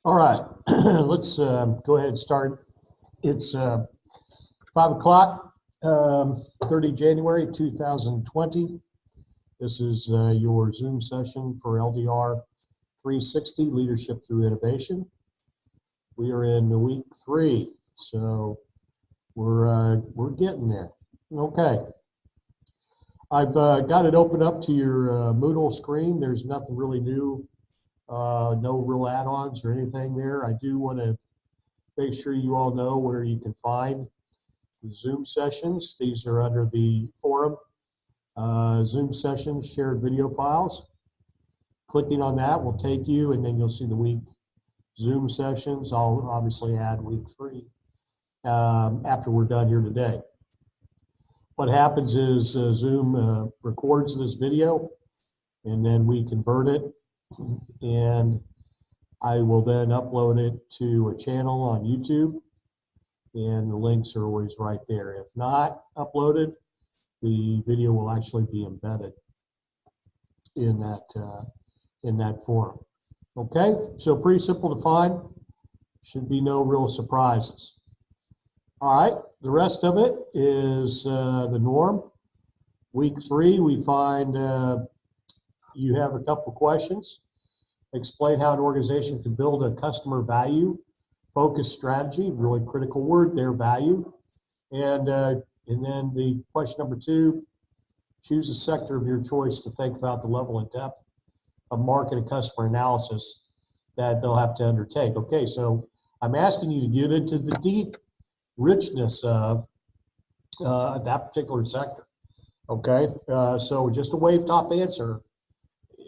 All right, let's go ahead and start. It's 5 o'clock, 30 January 2020. This is your Zoom session for LDR 360, Leadership Through Innovation. We are in week 3, so we're getting there. Okay. I've got it open up to your Moodle screen. There's nothing really new. No real add-ons or anything there. I do want to make sure you all know where you can find the Zoom sessions. These are under the forum, Zoom sessions, shared video files. Clicking on that will take you, and then you'll see the week Zoom sessions. I'll obviously add week 3 after we're done here today. What happens is Zoom records this video, and then we convert it, and I will then upload it to a channel on YouTube, and the links are always right there. If not uploaded, the video will actually be embedded in that forum. Okay, so pretty simple to find. Should be no real surprises. All right, the rest of it is the norm. Week 3, we find you have a couple questions. Explain how an organization can build a customer value focused strategy. Really critical word there, value. And then the question number 2, choose a sector of your choice to think about the level and depth of market and customer analysis that they'll have to undertake. Okay, so I'm asking you to get into the deep richness of that particular sector. Okay, so just a wave top answer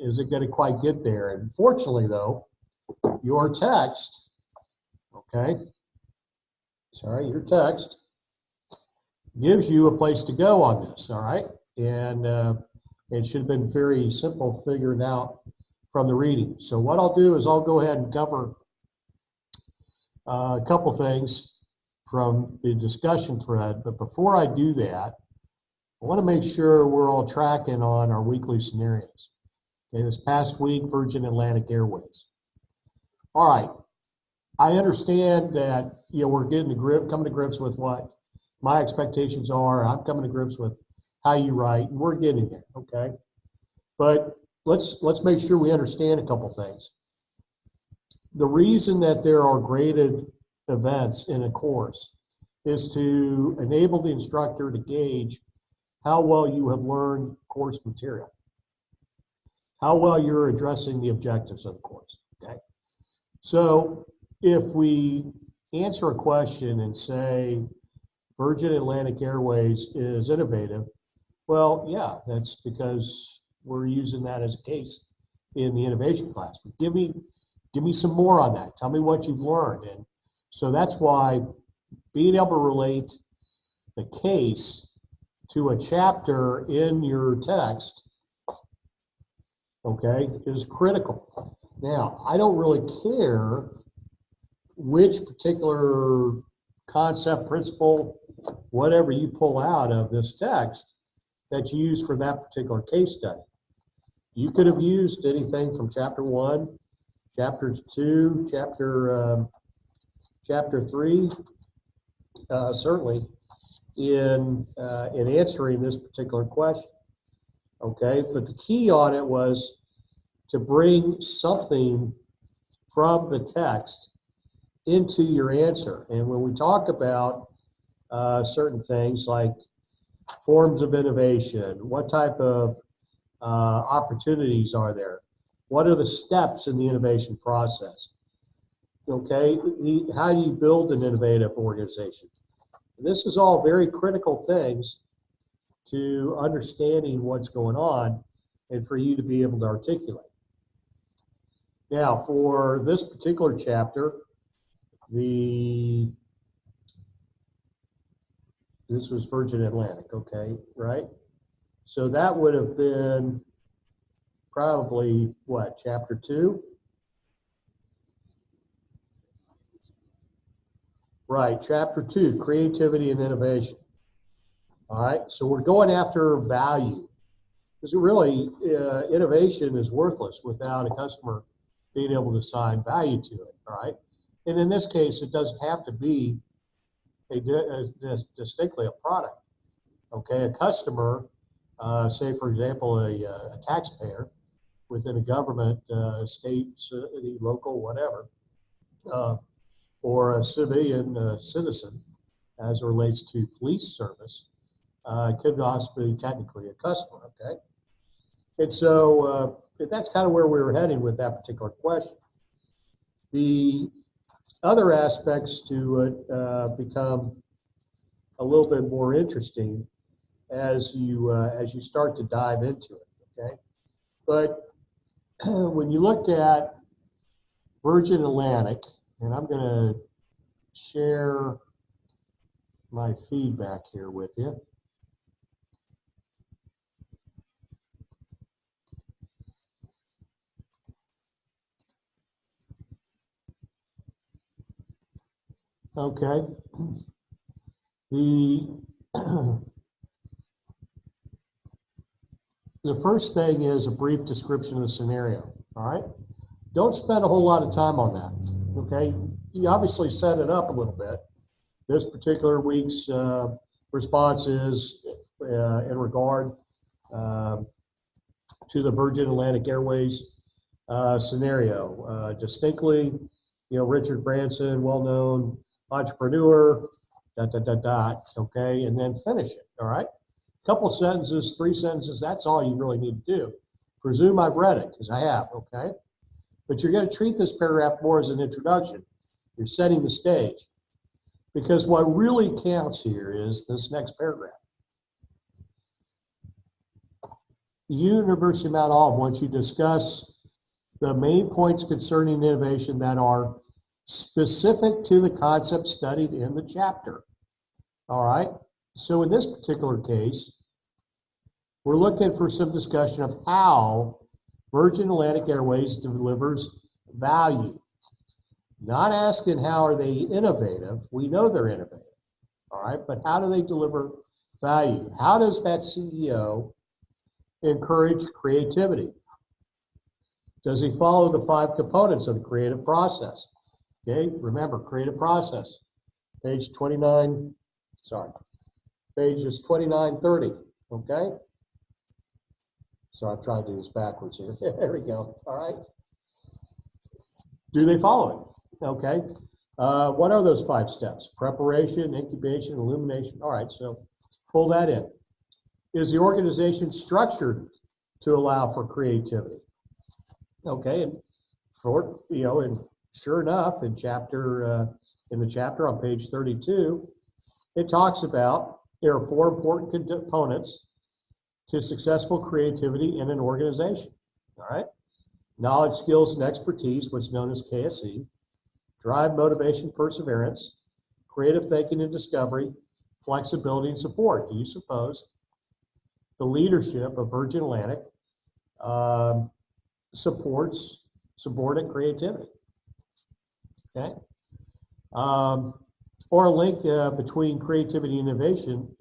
isn't going to quite get there. And fortunately, though, your text, your text gives you a place to go on this. All right, and it should have been very simple figuring out from the reading. So what I'll do is I'll go ahead and cover a couple things from the discussion thread, but before I do that, I want to make sure we're all tracking on our weekly scenarios. Okay, this past week, Virgin Atlantic Airways. All right, I understand that we're coming to grips with what my expectations are. I'm coming to grips with how you write, and we're getting there. Okay, but let's make sure we understand a couple things. The reason that there are graded events in a course is to enable the instructor to gauge how well you have learned course material, how well you're addressing the objectives of the course. Okay, so if we answer a question and say Virgin Atlantic Airways is innovative, well, yeah, that's because we're using that as a case in the innovation class. But give me some more on that. Tell me what you've learned. And so that's why being able to relate the case to a chapter in your text, okay, is critical. Now, I don't really care which particular concept, principle, whatever you pull out of this text that you use for that particular case study. You could have used anything from chapter 1, chapter 2, chapter 3, certainly in answering this particular question. Okay, but the key on it was to bring something from the text into your answer. And when we talk about certain things like forms of innovation, what type of opportunities are there? What are the steps in the innovation process? Okay, how do you build an innovative organization? And this is all very critical things to understanding what's going on and for you to be able to articulate. Now, for this particular chapter, this was Virgin Atlantic, okay, right? So that would have been probably, what, chapter 2? Right, chapter 2, creativity and innovation. All right, so we're going after value. Because really, innovation is worthless without a customer being able to assign value to it, all right? And in this case, it doesn't have to be distinctly a product, okay? A customer, say for example, a taxpayer within a government, state, city, local, whatever, or a civilian citizen as it relates to police service, could also be technically a customer, okay? And so that's kind of where we were heading with that particular question. The other aspects to it become a little bit more interesting as you start to dive into it, okay? But when you look at Virgin Atlantic, and I'm going to share my feedback here with you. Okay. The first thing is a brief description of the scenario, all right? Don't spend a whole lot of time on that, okay? You obviously set it up a little bit. This particular week's response is in regard to the Virgin Atlantic Airways scenario. Distinctly, Richard Branson, well-known entrepreneur, ... okay, and then finish it, all right? Couple sentences, 3 sentences, that's all you really need to do. Presume I've read it, because I have, okay? But you're going to treat this paragraph more as an introduction. You're setting the stage. Because what really counts here is this next paragraph. The University of Mount Olive wants you to discuss the main points concerning innovation that are specific to the concept studied in the chapter. All right? So in this particular case, we're looking for some discussion of how Virgin Atlantic Airways delivers value. Not asking how are they innovative. We know they're innovative, all right? But how do they deliver value? How does that CEO encourage creativity? Does he follow the 5 components of the creative process? Okay, remember, creative process, pages 29, 30, okay? So I'm trying to do this backwards here. There we go, all right? Do they follow it? Okay. What are those 5 steps? Preparation, incubation, illumination. All right, so pull that in. Is the organization structured to allow for creativity? Okay, and and sure enough, in the chapter on page 32, it talks about there are 4 important components to successful creativity in an organization. All right, knowledge, skills, and expertise, what's known as KSE. Drive, motivation, perseverance, creative thinking and discovery, flexibility and support. Do you suppose the leadership of Virgin Atlantic supports subordinate creativity? Okay. Or a link between creativity and innovation,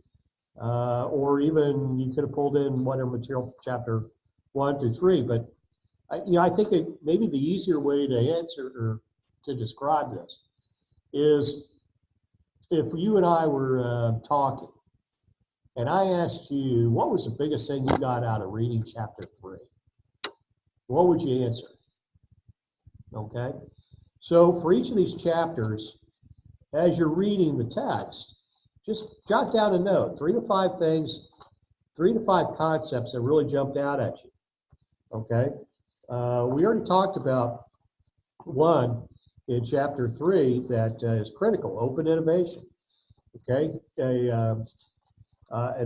or even you could have pulled in whatever material chapter 1 through 3. But I think maybe the easier way to answer or to describe this is if you and I were talking and I asked you, what was the biggest thing you got out of reading chapter 3? What would you answer? Okay. So for each of these chapters, as you're reading the text, just jot down a note, 3 to 5 things, 3 to 5 concepts that really jumped out at you. Okay. We already talked about one in chapter 3 that is critical, open innovation. Okay, an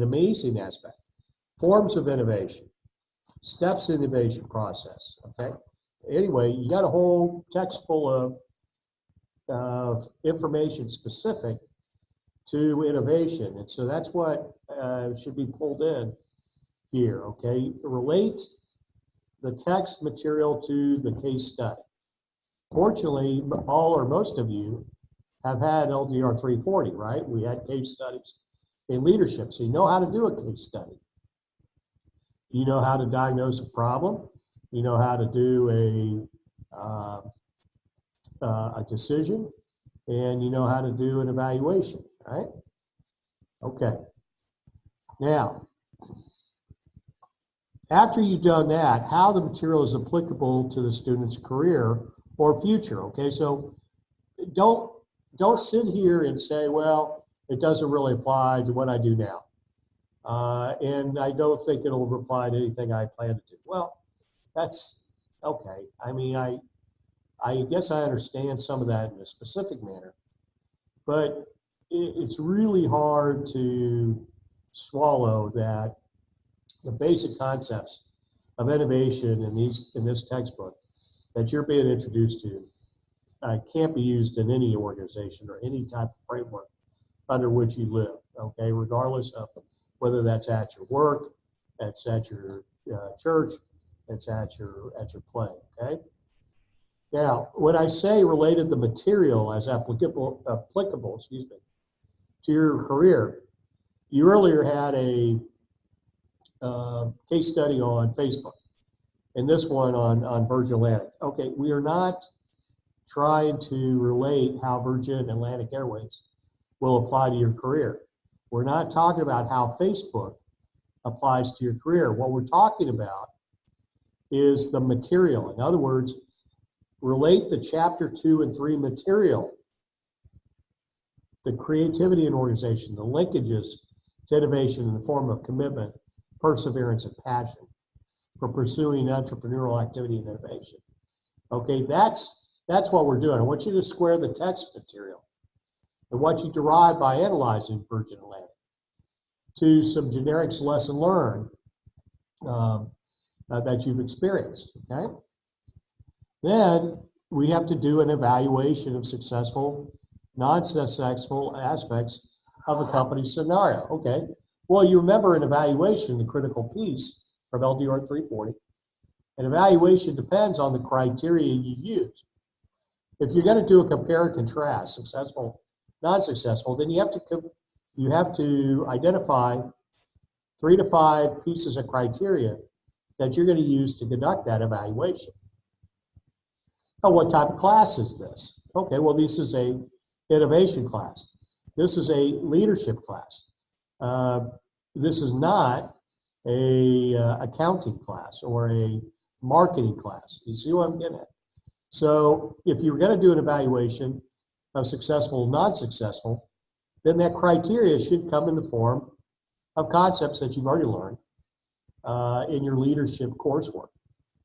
amazing aspect. Forms of innovation, steps in the innovation process. Okay, anyway, you got a whole text full of information specific to innovation, and so that's what should be pulled in here. Okay, relate the text material to the case study. Fortunately, all or most of you have had LDR 340, right? We had case studies in leadership, so you know how to do a case study. You know how to diagnose a problem. You know how to do a decision, and you know how to do an evaluation, right? Okay. Now, after you've done that, how the material is applicable to the student's career or future, okay? So don't sit here and say, well, it doesn't really apply to what I do now. And I don't think it'll apply to anything I plan to do. Well, that's okay. I mean, I guess I understand some of that in a specific manner, but it's really hard to swallow that the basic concepts of innovation in this textbook that you're being introduced to can't be used in any organization or any type of framework under which you live, okay, regardless of whether that's at your work, that's at your church, that's at your play, okay? Now, when I say related the material as applicable, excuse me, to your career, you earlier had a case study on Facebook, and this one on Virgin Atlantic. Okay, we are not trying to relate how Virgin Atlantic Airways will apply to your career. We're not talking about how Facebook applies to your career. What we're talking about is the material. In other words, relate the chapter 2 and 3 material, the creativity in organization, the linkages to innovation in the form of commitment, perseverance, and passion for pursuing entrepreneurial activity and innovation. Okay, that's what we're doing. I want you to square the text material and what you derive by analyzing Virgin Atlantic to some generic lesson learned that you've experienced, okay? Then we have to do an evaluation of successful, non-successful aspects of a company scenario, okay? Well, you remember an evaluation, the critical piece from LDR 340. An evaluation depends on the criteria you use. If you're going to do a compare and contrast, successful, non-successful, then you have to identify 3 to 5 pieces of criteria that you're going to use to conduct that evaluation. Now, what type of class is this? Okay, well, this is a innovation class. This is a leadership class. This is not a accounting class or a marketing class. You see what I'm getting at? So if you're going to do an evaluation of successful, non-successful, then that criteria should come in the form of concepts that you've already learned in your leadership coursework.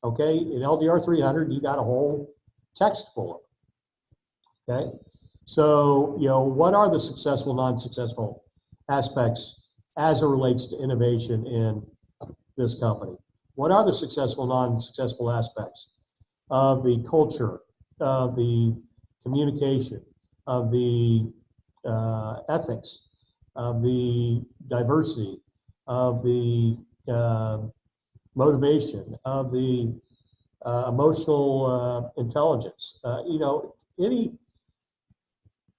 Okay, in LDR 300, you got a whole text full of it. Okay, so what are the successful, non-successful aspects as it relates to innovation in this company? What are the successful, non-successful aspects of the culture, of the communication, of the ethics, of the diversity, of the motivation, of the emotional intelligence?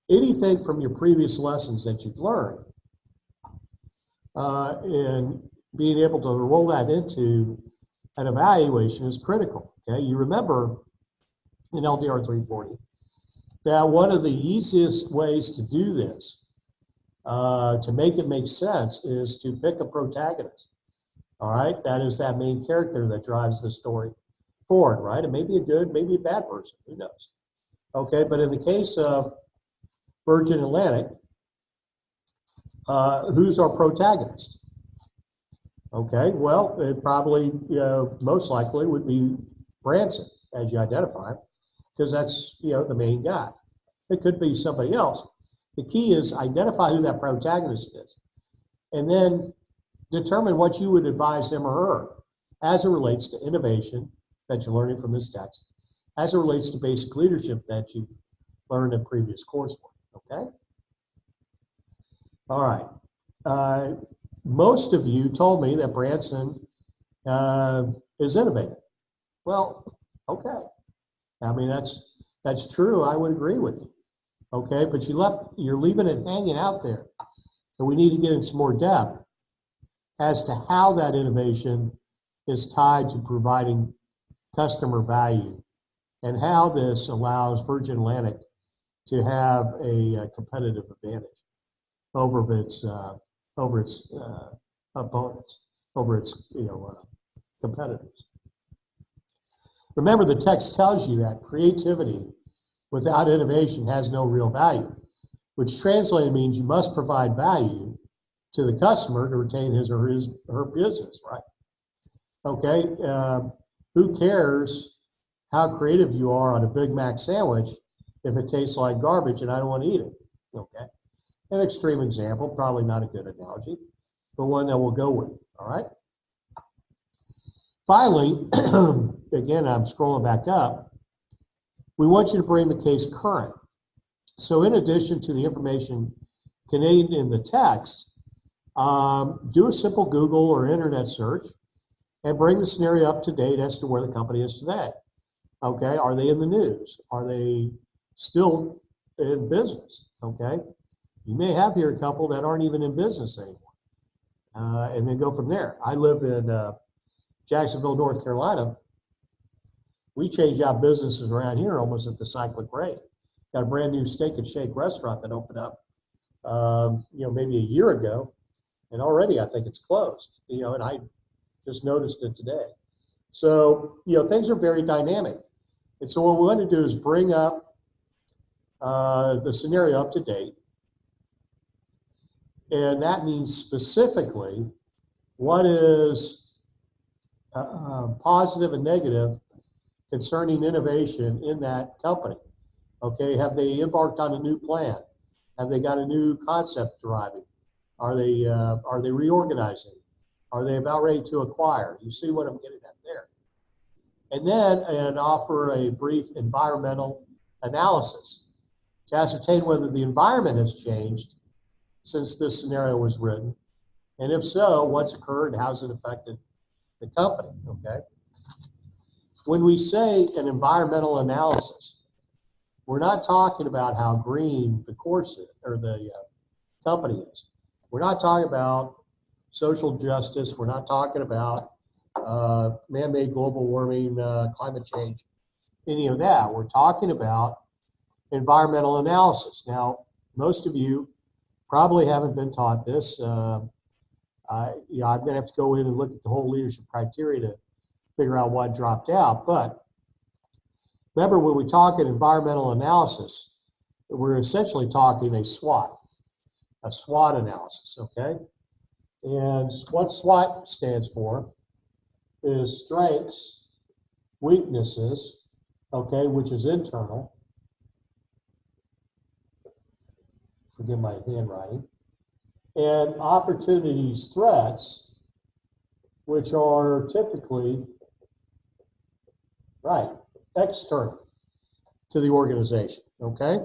Anything from your previous lessons that you've learned, and being able to roll that into an evaluation is critical. Okay, you remember in LDR 340 that one of the easiest ways to do this, to make it make sense, is to pick a protagonist. All right, that is that main character that drives the story forward, right? It may be a good, maybe a bad person, who knows? Okay, but in the case of Virgin Atlantic, who's our protagonist? Okay, well, it probably, most likely would be Branson, as you identify, because that's, the main guy. It could be somebody else. The key is identify who that protagonist is, and then determine what you would advise him or her as it relates to innovation that you're learning from this text, as it relates to basic leadership that you've learned in previous coursework, okay? All right. Most of you told me that Branson is innovative. Well, okay. I mean, that's true. I would agree with you. Okay, but you're leaving it hanging out there. So we need to get in some more depth as to how that innovation is tied to providing customer value and how this allows Virgin Atlantic to have a competitive advantage over its opponents, over its competitors. Remember, the text tells you that creativity without innovation has no real value, which translated means you must provide value to the customer to retain his or her business, right? Okay, who cares how creative you are on a Big Mac sandwich if it tastes like garbage and I don't want to eat it? Okay, an extreme example, probably not a good analogy, but one that we'll go with, all right? Finally, again, I'm scrolling back up, we want you to bring the case current. So in addition to the information contained in the text, do a simple Google or internet search and bring the scenario up to date as to where the company is today. Okay, are they in the news? Are they still in business? Okay, you may have here a couple that aren't even in business anymore, and then go from there. I live in Jacksonville, North Carolina. We change out businesses around here almost at the cyclic rate. Got a brand new steak and shake restaurant that opened up, maybe a year ago, and already I think it's closed. And I just noticed it today. So things are very dynamic, and so what we want to do is bring up the scenario up to date, and that means specifically what is positive and negative concerning innovation in that company. Okay, have they embarked on a new plan? Have they got a new concept deriving? Are they reorganizing? Are they about ready to acquire? You see what I'm getting at there. And then offer a brief environmental analysis to ascertain whether the environment has changed since this scenario was written, and if so, what's occurred and how's it affected the company, okay? When we say an environmental analysis, we're not talking about how green the course is, or the company is. We're not talking about social justice. We're not talking about man-made global warming, climate change, any of that. We're talking about environmental analysis. Now, most of you probably haven't been taught this. I'm going to have to go in and look at the whole leadership criteria to figure out what dropped out. But remember, when we talk in environmental analysis, we're essentially talking a SWOT analysis, okay? And what SWOT stands for is strengths, weaknesses, okay, which is internal. Forgive my handwriting. And opportunities, threats, which are typically, external to the organization, okay?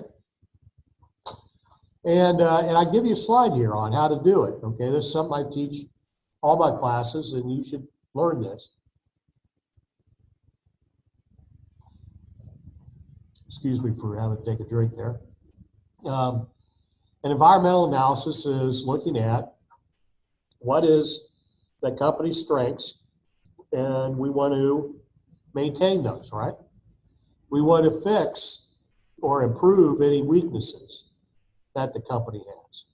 And I give you a slide here on how to do it, okay? This is something I teach all my classes, and you should learn this. Excuse me for having to take a drink there. An environmental analysis is looking at what is the company's strengths, and we want to maintain those, right? We want to fix or improve any weaknesses that the company has.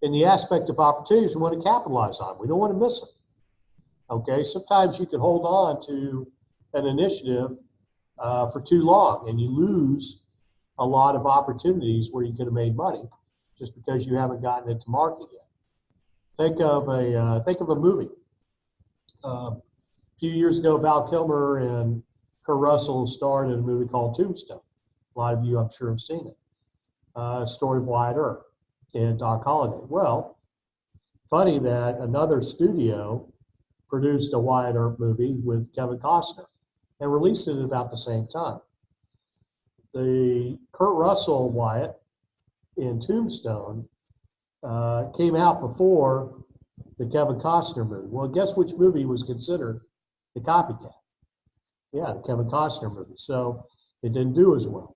In the aspect of opportunities, we want to capitalize on. We don't want to miss them. Okay, sometimes you can hold on to an initiative for too long, and you lose a lot of opportunities where you could have made money just because you haven't gotten it to market yet. Think of a movie. A few years ago, Val Kilmer and Kurt Russell starred in a movie called Tombstone. A lot of you, I'm sure, have seen it. Story of Wyatt Earp and Doc Holliday. Well, funny that another studio produced a Wyatt Earp movie with Kevin Costner and released it at about the same time. The Kurt Russell Wyatt in Tombstone came out before the Kevin Costner movie. Well, guess which movie was considered the copycat? Yeah, the Kevin Costner movie. So it didn't do as well.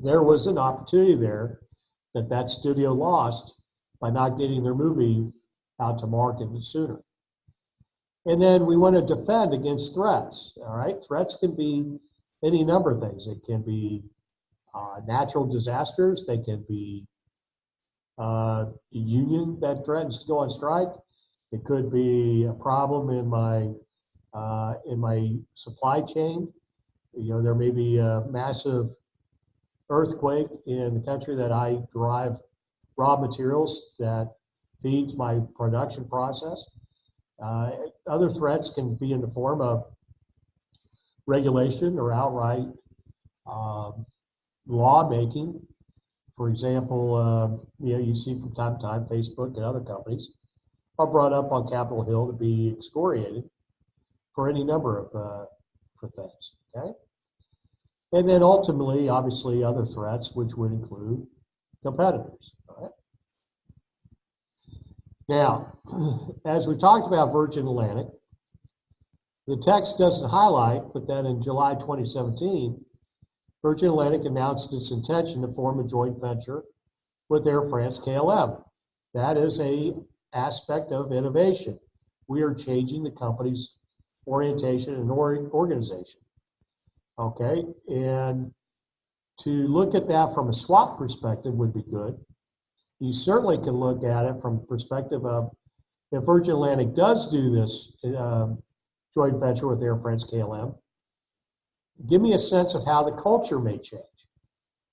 There was an opportunity there that studio lost by not getting their movie out to market sooner. And then we want to defend against threats. All right, threats can be any number of things. It can be natural disasters. They can be a union that threatens to go on strike. It could be a problem in my supply chain. You know, there may be a massive earthquake in the country that I derive raw materials that feeds my production process. Other threats can be in the form of regulation or outright lawmaking. For example, you see from time to time Facebook and other companies are brought up on Capitol Hill to be excoriated for any number of for things. Okay, and then ultimately, obviously, other threats, which would include competitors. All right. Now, as we talked about Virgin Atlantic, the text doesn't highlight, but then in July 2017, Virgin Atlantic announced its intention to form a joint venture with Air France KLM. That is an aspect of innovation. We are changing the company's orientation and organization. Okay, and to look at that from a swap perspective would be good. You certainly can look at it from the perspective of if Virgin Atlantic does do this joint venture with Air France KLM, give me a sense of how the culture may change.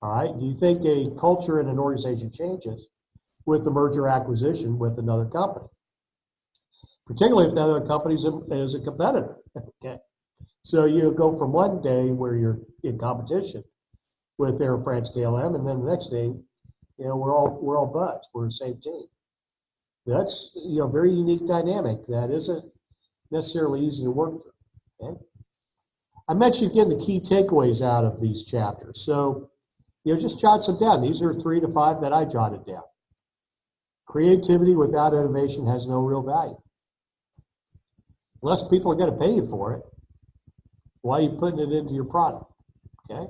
All right, do you think a culture in an organization changes with the merger acquisition with another company? Particularly if the other company is a competitor. Okay, so you go from one day where you're in competition with Air France KLM, and then the next day, you know, we're all buds. We're the same team. That's, you know, very unique dynamic that isn't necessarily easy to work through. Okay, I mentioned getting the key takeaways out of these chapters. So, you know, just jot some down. These are 3 to 5 that I jotted down. Creativity without innovation has no real value. Unless people are going to pay you for it, why are you putting it into your product? Okay.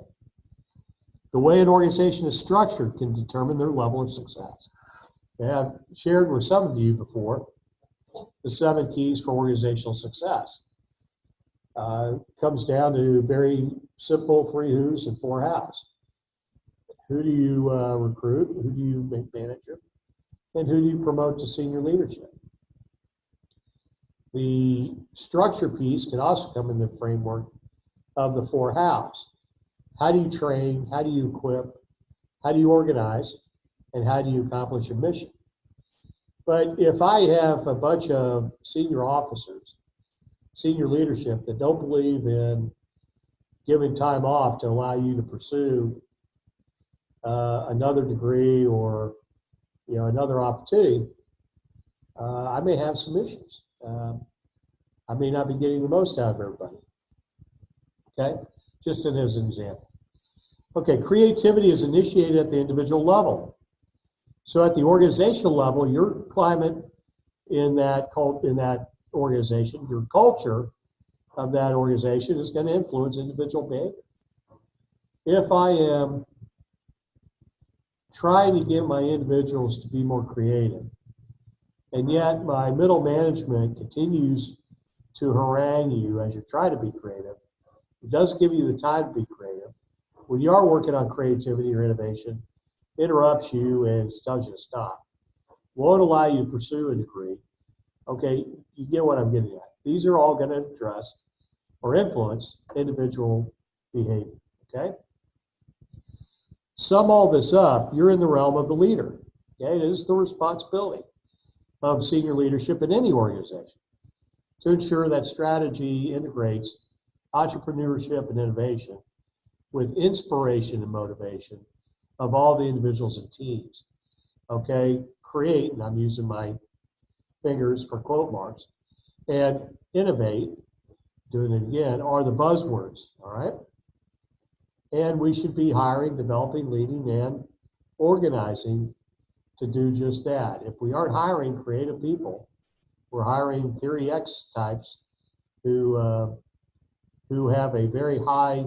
The way an organization is structured can determine their level of success. I've shared with some of you before the 7 keys for organizational success. Comes down to very simple 3 who's and 4 hows. Who do you recruit? Who do you make manager? And who do you promote to senior leadership? The structure piece can also come in the framework of the 4 hows. How do you train? How do you equip? How do you organize? And how do you accomplish a mission? But if I have a bunch of senior officers, senior leadership that don't believe in giving time off to allow you to pursue another degree or, you know, another opportunity, I may have some issues. I may not be getting the most out of everybody. Okay, just as an example. Okay, creativity is initiated at the individual level. So at the organizational level, your climate in that organization, your culture of that organization is going to influence individual behavior. If I am trying to get my individuals to be more creative, and yet my middle management continues to harangue you as you're trying to be creative, it doesn't give you the time to be creative. When you are working on creativity or innovation, interrupts you and tells you to stop. Won't allow you to pursue a degree. Okay, you get what I'm getting at. These are all going to address or influence individual behavior, okay? Sum all this up, you're in the realm of the leader. Okay, it is the responsibility of senior leadership in any organization to ensure that strategy integrates entrepreneurship and innovation with inspiration and motivation of all the individuals and teams. Okay, create, and I'm using my fingers for quote marks, and innovate, doing it again, are the buzzwords, all right? And we should be hiring, developing, leading, and organizing to do just that. If we aren't hiring creative people, we're hiring Theory X types who have a very high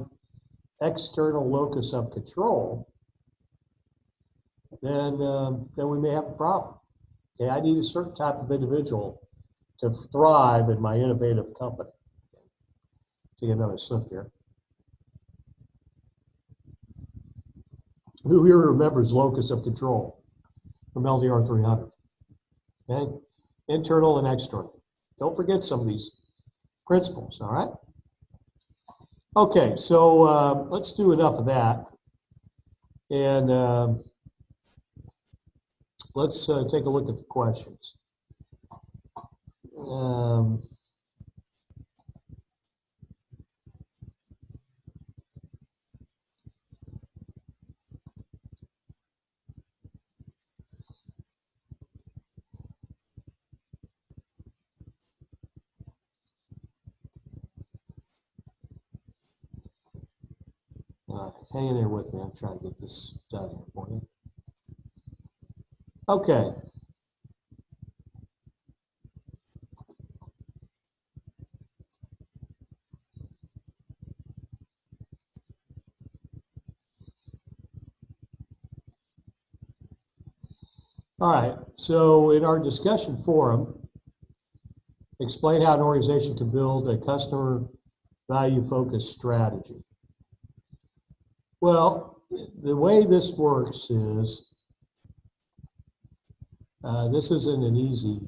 external locus of control, then we may have a problem. Okay, I need a certain type of individual to thrive in my innovative company. Take another sip here. Who here remembers locus of control from LDR 300? Okay, internal and external. Don't forget some of these principles, all right? Okay, so let's do enough of that. And let's take a look at the questions. Hang in there with me. I'm trying to get this done here for you. Okay. All right. So in our discussion forum, explain how an organization can build a customer value-focused strategy. Well, the way this works is, this isn't an easy,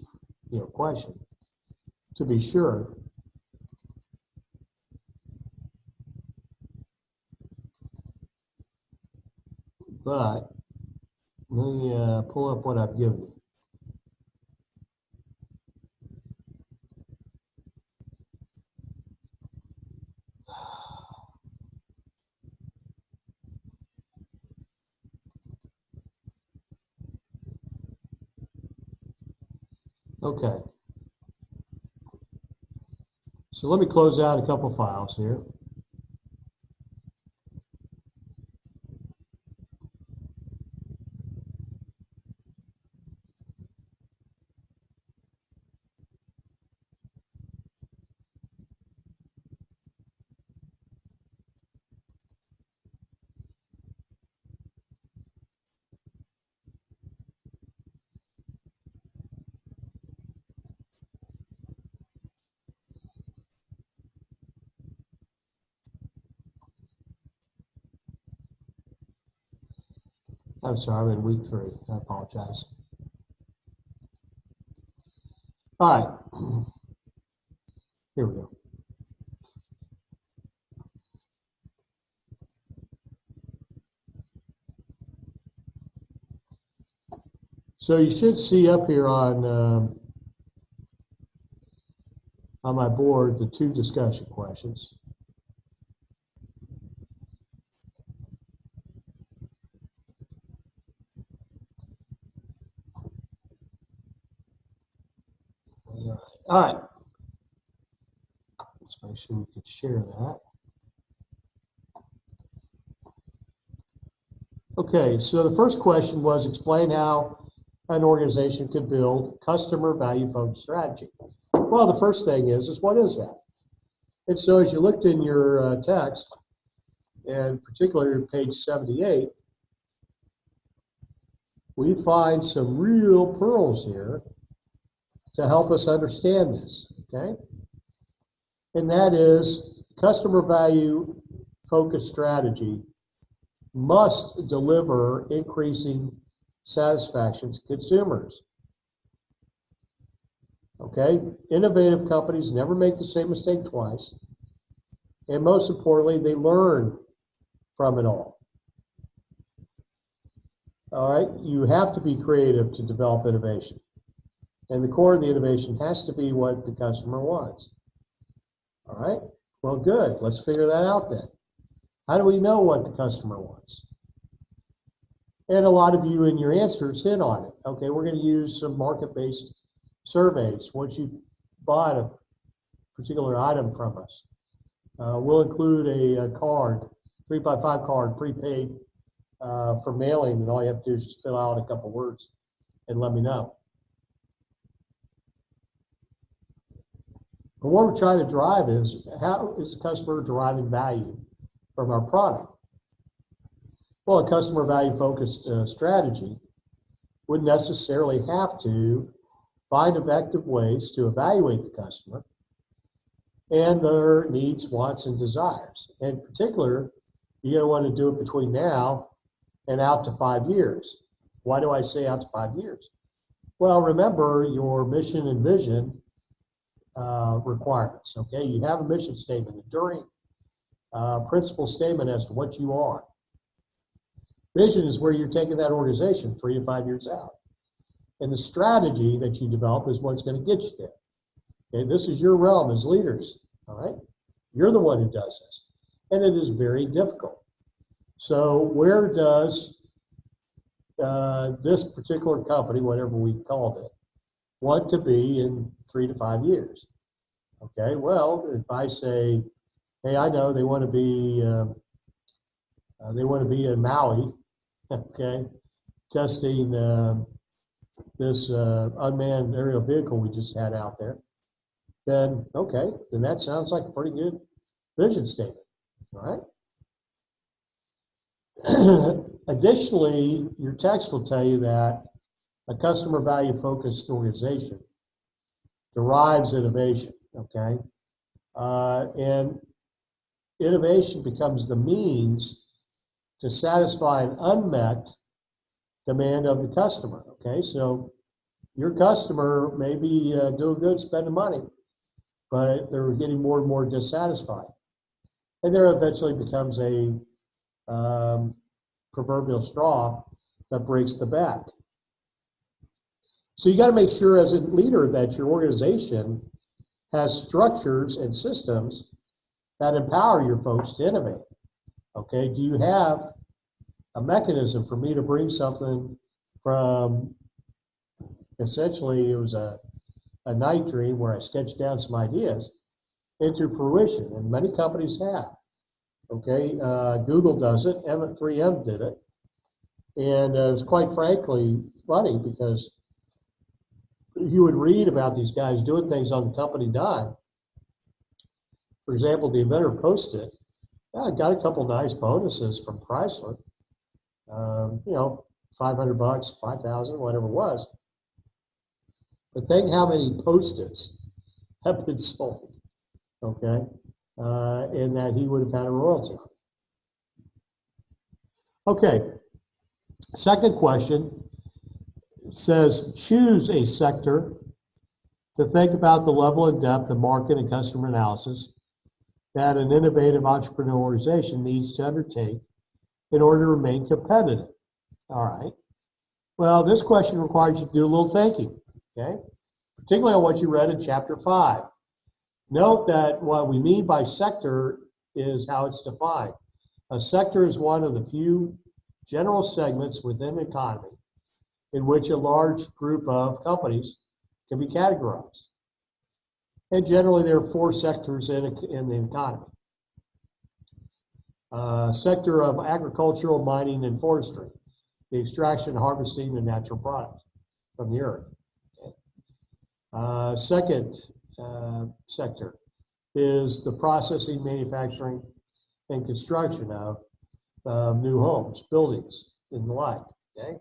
question, to be sure. But let me pull up what I've given you. Okay. So let me close out a couple files here. I'm sorry, I'm in week 3. I apologize. All right. Here we go. So you should see up here on my board the 2 discussion questions. All right. Let's make sure we can share that. Okay, so the first question was explain how an organization could build customer value-focused strategy. Well, the first thing is what is that? And so as you looked in your text, and particularly page 78, we find some real pearls here to help us understand this, okay? And that is customer value focused strategy must deliver increasing satisfaction to consumers. Okay, innovative companies never make the same mistake twice. And most importantly, they learn from it all. All right, you have to be creative to develop innovation. And the core of the innovation has to be what the customer wants. All right, well, good. Let's figure that out then. How do we know what the customer wants? And a lot of you in your answers hit on it. Okay, we're going to use some market-based surveys. Once you buy a particular item from us, we'll include a card, 3x5 card, prepaid for mailing, and all you have to do is just fill out a couple words and let me know. But what we're trying to drive is, how is the customer deriving value from our product? Well, a customer value focused strategy wouldn't necessarily have to find effective ways to evaluate the customer and their needs, wants, and desires. In particular, you're going to want to do it between now and out to 5 years. Why do I say out to 5 years? Well, remember your mission and vision requirements, okay? You have a mission statement, enduring principle statement as to what you are. Vision is where you're taking that organization 3 to 5 years out. And the strategy that you develop is what's going to get you there. Okay, this is your realm as leaders, all right? You're the one who does this. And it is very difficult. So where does this particular company, whatever we called it, want to be in 3 to 5 years? Okay, well, if I say, hey, I know they want to be in Maui, okay, testing this unmanned aerial vehicle we just had out there, then okay, then that sounds like a pretty good vision statement, all right? Additionally, your text will tell you that a customer value focused organization derives innovation, okay? And innovation becomes the means to satisfy an unmet demand of the customer, okay? So your customer may be doing good, spending money, but they're getting more and more dissatisfied. And there eventually becomes a proverbial straw that breaks the back. So you got to make sure as a leader that your organization has structures and systems that empower your folks to innovate. Okay, do you have a mechanism for me to bring something from, essentially it was a night dream where I sketched down some ideas into fruition, and many companies have. Okay, Google does it, 3M did it, and it was quite frankly funny because you would read about these guys doing things on the company dime. For example, the inventor posted, I got a couple nice bonuses from Chrysler, you know, $500, 5,000, whatever it was. But think how many Post-its have been sold, okay, and that he would have had a royalty on. Okay, second question says, choose a sector to think about the level and depth of market and customer analysis that an innovative entrepreneur organization needs to undertake in order to remain competitive. All right. Well, this question requires you to do a little thinking, okay? Particularly on what you read in chapter 5. Note that what we mean by sector is how it's defined. A sector is one of the few general segments within an economy in which a large group of companies can be categorized. And generally, there are 4 sectors in the economy. Sector of agricultural, mining, and forestry, the extraction, harvesting, of natural products from the earth. Okay. Second sector is the processing, manufacturing, and construction of new homes, buildings, and the like. Okay,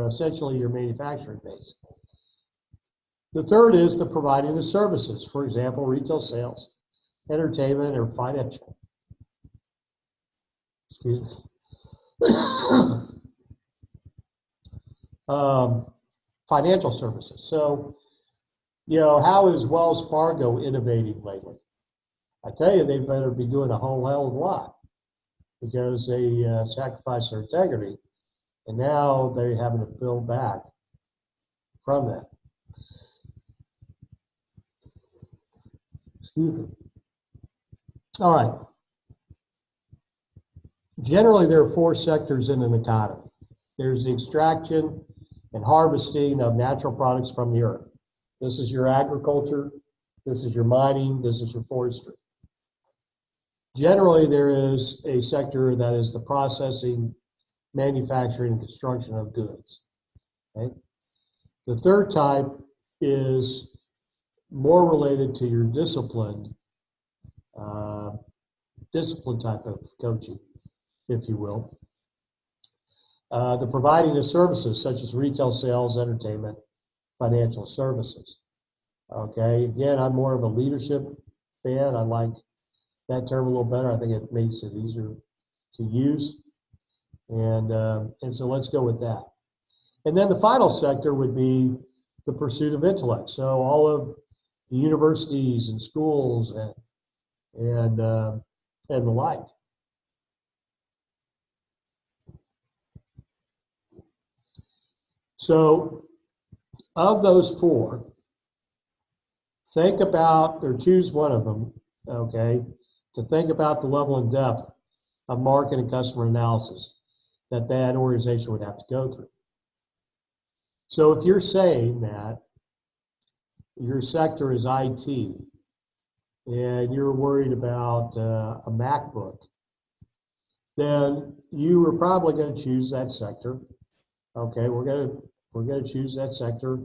essentially your manufacturing base. The third is the providing of services, for example, retail sales, entertainment, or financial. Excuse me. Financial services. So, you know, how is Wells Fargo innovating lately? I tell you, they better be doing a whole hell of a lot because they sacrificed their integrity, and now they're having to build back from that. Excuse me. All right. Generally, there are 4 sectors in an economy. There's the extraction and harvesting of natural products from the earth. This is your agriculture, this is your mining, this is your forestry. Generally, there is a sector that is the processing, manufacturing, and construction of goods. Okay? The third type is more related to your discipline type of coaching, if you will. The providing of services such as retail sales, entertainment, financial services. Okay, again, I'm more of a leadership fan. I like that term a little better. I think it makes it easier to use. And so let's go with that. And then the final sector would be the pursuit of intellect. So all of the universities and schools and the like. So of those four, think about or choose one of them, okay, to think about the level and depth of market and customer analysis that organization would have to go through. So if you're saying that your sector is IT and you're worried about a MacBook, then you are probably going to choose that sector. Okay, we're going to choose that sector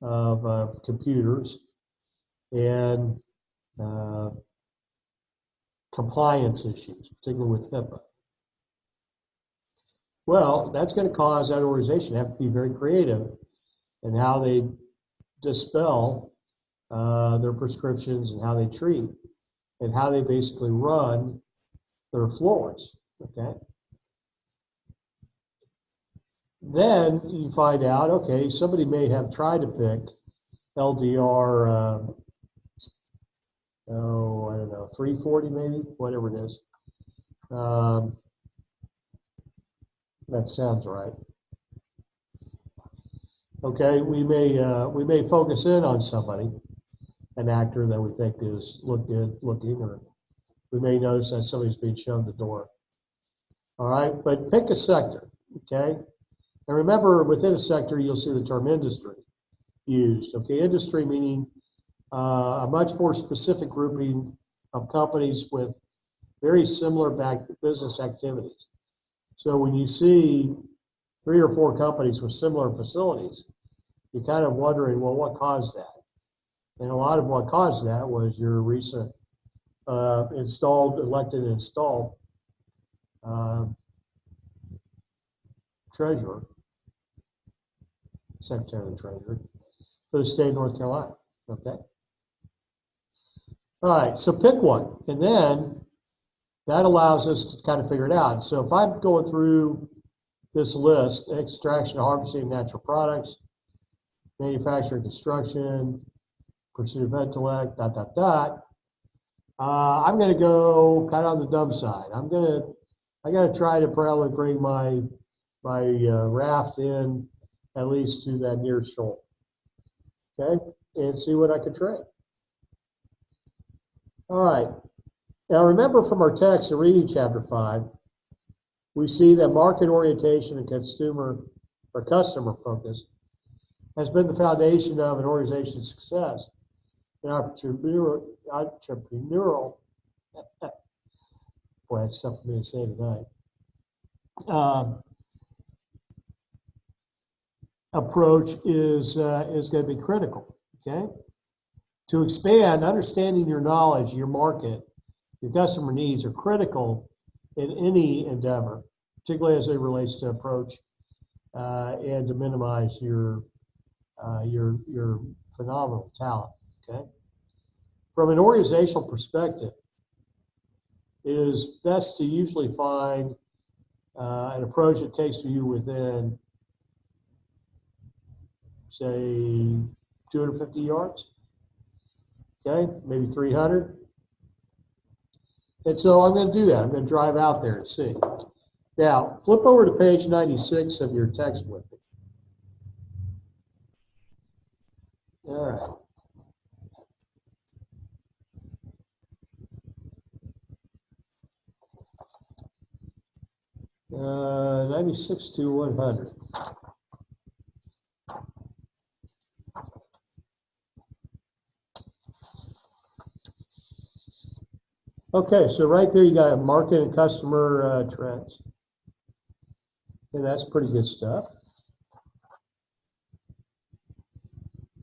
of computers and compliance issues, particularly with HIPAA. Well, that's going to cause that organization to have to be very creative in how they dispel their prescriptions and how they treat and how they basically run their floors, okay? Then you find out, okay, somebody may have tried to pick LDR, I don't know, 340 maybe, whatever it is. That sounds right. Okay, we may focus in on somebody, an actor that we think is look good looking, or we may notice that somebody's being shown the door. All right, but pick a sector, okay? And remember, within a sector, you'll see the term industry used. Okay, industry meaning a much more specific grouping of companies with very similar business activities. So when you see 3 or 4 companies with similar facilities, you're kind of wondering, well, what caused that? And a lot of what caused that was your recent elected and installed treasurer, secretary of the treasury for the state of North Carolina, okay? All right, so pick one, and then that allows us to kind of figure it out. So if I'm going through this list, extraction, harvesting of natural products, manufacturing, construction, pursuit of intellect, I'm going to go kind of on the dumb side. I got to try to probably bring my raft in at least to that near shoal, okay, and see what I can trade. All right. Now remember from our text in reading chapter 5, we see that market orientation and consumer or customer focus has been the foundation of an organization's success in entrepreneurial boy, that's tough for me to say tonight. Approach is going to be critical, okay? To expand, understanding your knowledge, your market, your customer needs are critical in any endeavor, particularly as it relates to approach and to minimize your phenomenal talent, okay? From an organizational perspective, it is best to usually find an approach that takes you within, say, 250 yards, okay, maybe 300. And so I'm going to do that. I'm going to drive out there and see. Now, flip over to page 96 of your text with me. All right. 96 to 100. Okay, so right there you got market and customer trends. And that's pretty good stuff.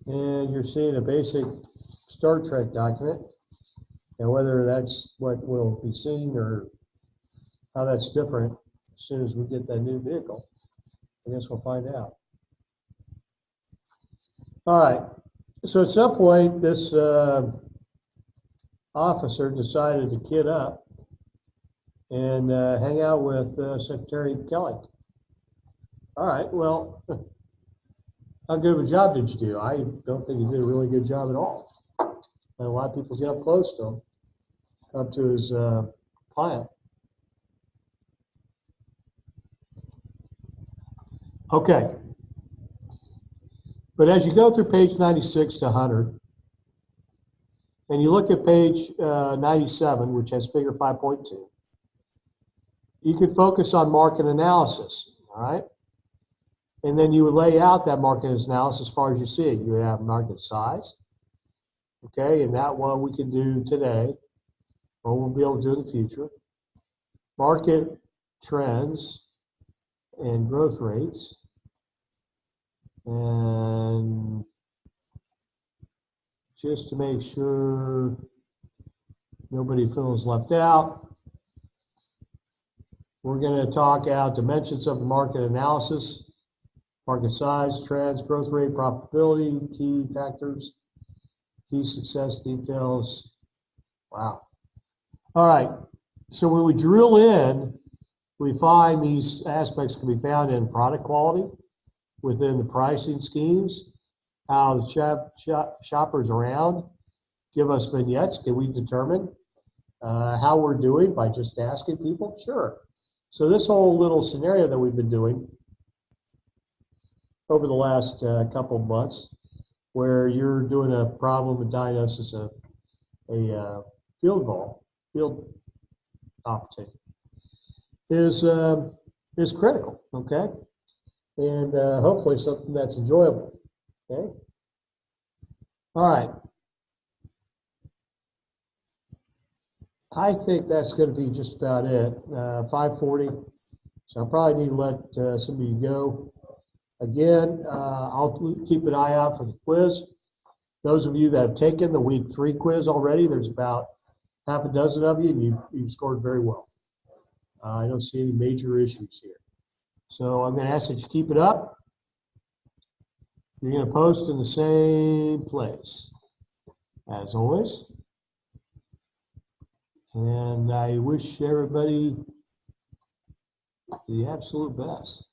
And you're seeing a basic Star Trek document. And whether that's what will be seen or how that's different as soon as we get that new vehicle, I guess we'll find out. All right. So at some point, this officer decided to kid up and hang out with Secretary Kelly. All right. Well, how good of a job did you do? I don't think he did a really good job at all. And a lot of people get up close to him, up to his client. Okay. But as you go through page 96 to 100, and you look at page 97, which has figure 5.2, you can focus on market analysis, all right? And then you would lay out that market analysis as far as you see it. You would have market size, okay? And that one we can do today, or we'll be able to do in the future. Market trends and growth rates. And just to make sure nobody feels left out, we're going to talk out dimensions of the market analysis, market size, trends, growth rate, profitability, key factors, key success details. Wow. All right. So when we drill in, we find these aspects can be found in product quality, within the pricing schemes, how the shoppers around give us vignettes. Can we determine how we're doing by just asking people? Sure. So this whole little scenario that we've been doing over the last couple of months, where you're doing a problem and diagnosis of a field opportunity, is critical, okay? And hopefully something that's enjoyable, okay? All right. I think that's going to be just about it. 5:40, so I probably need to let some of you go. Again, I'll keep an eye out for the quiz. Those of you that have taken the week 3 quiz already, there's about half a dozen of you, and you've scored very well. I don't see any major issues here. So I'm going to ask that you keep it up. You're going to post in the same place, as always. And I wish everybody the absolute best.